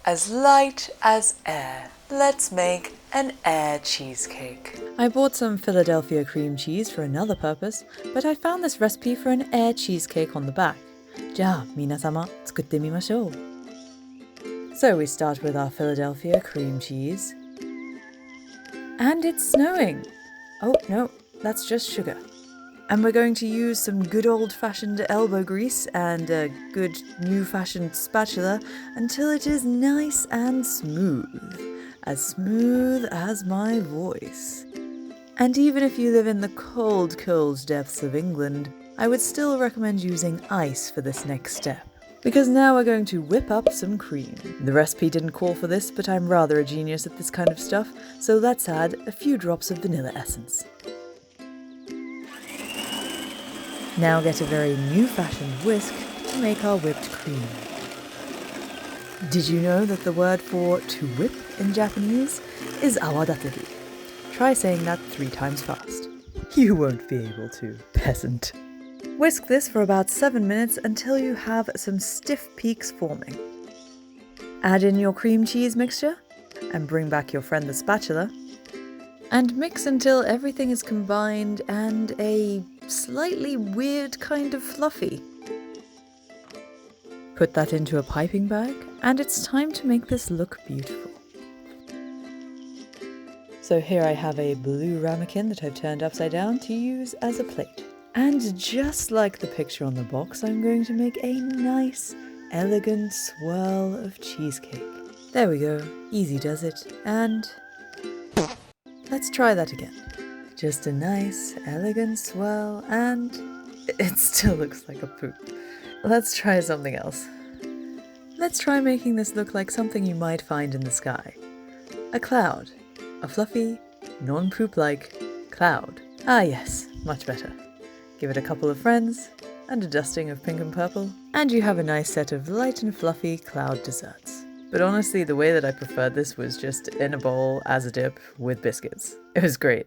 as light as air. Let's make an air cheesecake. I bought some Philadelphia cream cheese for another purpose, but I found this recipe for an air cheesecake on the back. じゃあ、皆様、作ってみましょう。So we start with our Philadelphia cream cheese. And it's snowing. Oh, no, that's just sugar. And we're going to use some good old-fashioned elbow grease and a good new-fashioned spatula until it is nice and smooth as my voice. And even if you live in the cold, cold depths of England, I would still recommend using ice for this next step. Because now we're going to whip up some cream. The recipe didn't call for this, but I'm rather a genius at this kind of stuff, so let's add a few drops of vanilla essence. Now get a very new-fashioned whisk to make our whipped cream. Did you know that the word for to whip in Japanese is awadateru? Try saying that 3 times fast. You won't be able to, peasant. Whisk this for about 7 minutes until you have some stiff peaks forming. Add in your cream cheese mixture and bring back your friend the spatula. And mix until everything is combined and a slightly weird kind of fluffy. Put that into a piping bag, and it's time to make this look beautiful. So here I have a blue ramekin that I've turned upside down to use as a plate. And just like the picture on the box, I'm going to make a nice, elegant swirl of cheesecake. There we go, easy does it, and let's try that again. Just a nice, elegant swirl, and it still looks like a poop. Let's try something else. Let's try making this look like something you might find in the sky. A cloud. A fluffy, non-poop-like cloud. Ah yes, much better. Give it a couple of friends, and a dusting of pink and purple, and you have a nice set of light and fluffy cloud desserts. But honestly, the way that I preferred this was just in a bowl as a dip with biscuits. It was great.